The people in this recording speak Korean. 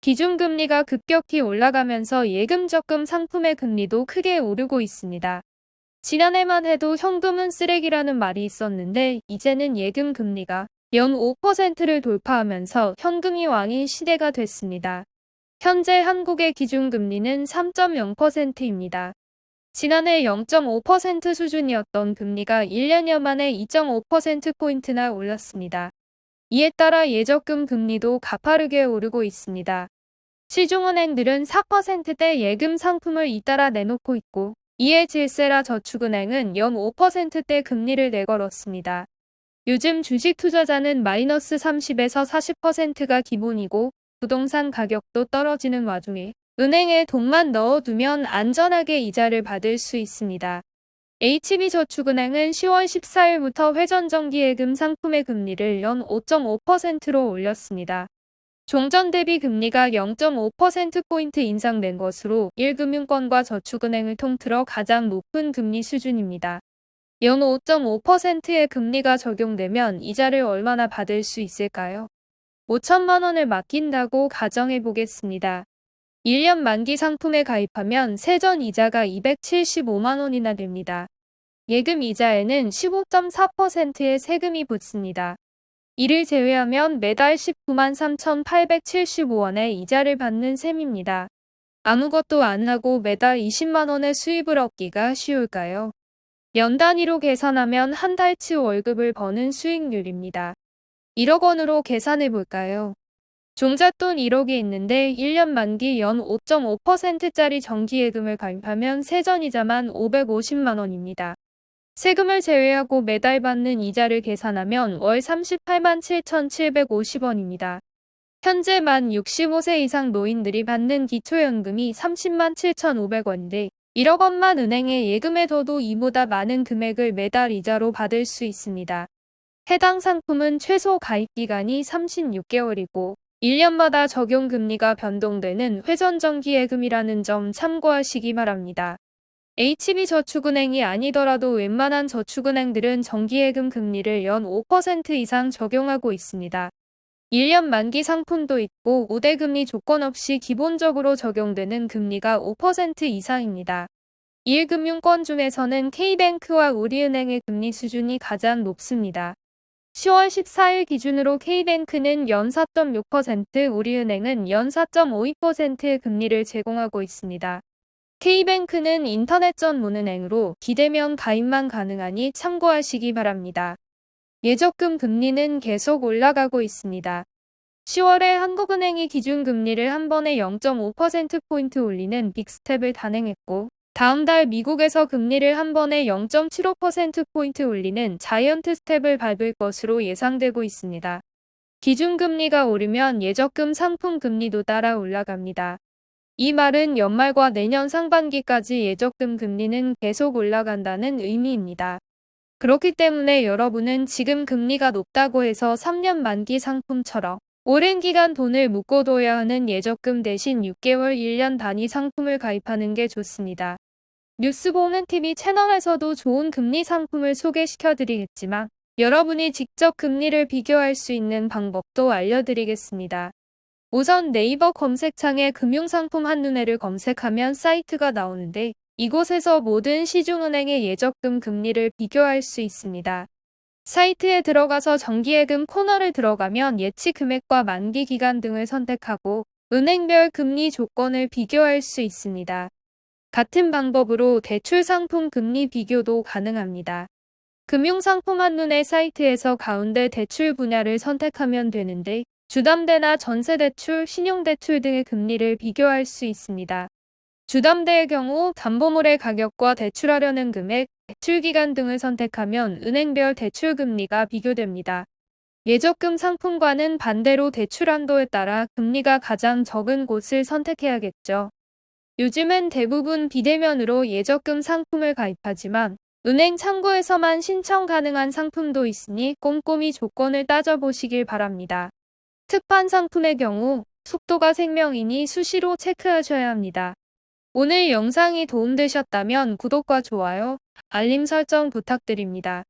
기준금리가 급격히 올라가면서 예금 적금 상품의 금리도 크게 오르고 있습니다. 지난해만 해도 현금은 쓰레기라는 말이 있었는데 이제는 예금 금리가 연 5%를 돌파하면서 현금이 왕인 시대가 됐습니다. 현재 한국의 기준금리는 3.0%입니다. 지난해 0.5% 수준이었던 금리가 1년여 만에 2.5%포인트나 올랐습니다. 이에 따라 예적금 금리도 가파르게 오르고 있습니다. 시중은행들은 4%대 예금 상품을 잇따라 내놓고 있고 이에 질세라 저축은행은 연 5%대 금리를 내걸었습니다. 요즘 주식 투자자는 마이너스 30에서 40%가 기본이고 부동산 가격도 떨어지는 와중에 은행에 돈만 넣어두면 안전하게 이자를 받을 수 있습니다. HB저축은행은 10월 14일부터 회전정기예금 상품의 금리를 연 5.5%로 올렸습니다. 종전 대비 금리가 0.5%포인트 인상된 것으로 1금융권과 저축은행을 통틀어 가장 높은 금리 수준입니다. 연 5.5%의 금리가 적용되면 이자를 얼마나 받을 수 있을까요? 5천만 원을 맡긴다고 가정해 보겠습니다. 1년 만기 상품에 가입하면 세전 이자가 275만 원이나 됩니다. 예금 이자에는 15.4%의 세금이 붙습니다. 이를 제외하면 매달 19만 3,875원의 이자를 받는 셈입니다. 아무것도 안 하고 매달 20만 원의 수입을 얻기가 쉬울까요? 연 단위로 계산하면 한 달치 월급을 버는 수익률입니다. 1억 원으로 계산해 볼까요? 종잣돈 1억이 있는데 1년 만기 연 5.5%짜리 정기예금을 가입하면 세전이자만 550만 원입니다. 세금을 제외하고 매달 받는 이자를 계산하면 월 38만 7,750원입니다. 현재 만 65세 이상 노인들이 받는 기초연금이 30만 7,500원인데 1억 원만 은행에 예금에 둬도 이보다 많은 금액을 매달 이자로 받을 수 있습니다. 해당 상품은 최소 가입기간이 36개월이고 1년마다 적용금리가 변동되는 회전정기예금이라는 점 참고하시기 바랍니다. HB저축은행이 아니더라도 웬만한 저축은행들은 정기예금 금리를 연 5% 이상 적용하고 있습니다. 1년 만기 상품도 있고 우대금리 조건 없이 기본적으로 적용되는 금리가 5% 이상입니다. 1금융권 중에서는 K뱅크와 우리은행의 금리 수준이 가장 높습니다. 10월 14일 기준으로 K뱅크는 연 4.6%, 우리은행은 연 4.52%의 금리를 제공하고 있습니다. K뱅크는 인터넷 전문은행으로 비대면 가입만 가능하니 참고하시기 바랍니다. 예적금 금리는 계속 올라가고 있습니다. 10월에 한국은행이 기준금리를 한 번에 0.5%포인트 올리는 빅스텝을 단행했고 다음 달 미국에서 금리를 한 번에 0.75%포인트 올리는 자이언트 스텝을 밟을 것으로 예상되고 있습니다. 기준금리가 오르면 예적금 상품 금리도 따라 올라갑니다. 이 말은 연말과 내년 상반기까지 예적금 금리는 계속 올라간다는 의미입니다. 그렇기 때문에 여러분은 지금 금리가 높다고 해서 3년 만기 상품처럼 오랜 기간 돈을 묶어둬야 하는 예적금 대신 6개월 1년 단위 상품을 가입하는 게 좋습니다. 뉴스 보는 TV 채널에서도 좋은 금리 상품을 소개시켜드리겠지만 여러분이 직접 금리를 비교할 수 있는 방법도 알려드리겠습니다. 우선 네이버 검색창에 금융상품 한눈에를 검색하면 사이트가 나오는데 이곳에서 모든 시중은행의 예적금 금리를 비교할 수 있습니다. 사이트에 들어가서 정기예금 코너를 들어가면 예치 금액과 만기 기간 등을 선택하고 은행별 금리 조건을 비교할 수 있습니다. 같은 방법으로 대출 상품 금리 비교도 가능합니다. 금융상품 한눈에 사이트에서 가운데 대출 분야를 선택하면 되는데 주담대나 전세대출, 신용대출 등의 금리를 비교할 수 있습니다. 주담대의 경우 담보물의 가격과 대출하려는 금액, 대출기간 등을 선택하면 은행별 대출금리가 비교됩니다. 예적금 상품과는 반대로 대출 한도에 따라 금리가 가장 적은 곳을 선택해야겠죠. 요즘은 대부분 비대면으로 예적금 상품을 가입하지만 은행 창구에서만 신청 가능한 상품도 있으니 꼼꼼히 조건을 따져보시길 바랍니다. 특판 상품의 경우 속도가 생명이니 수시로 체크하셔야 합니다. 오늘 영상이 도움되셨다면 구독과 좋아요, 알림 설정 부탁드립니다.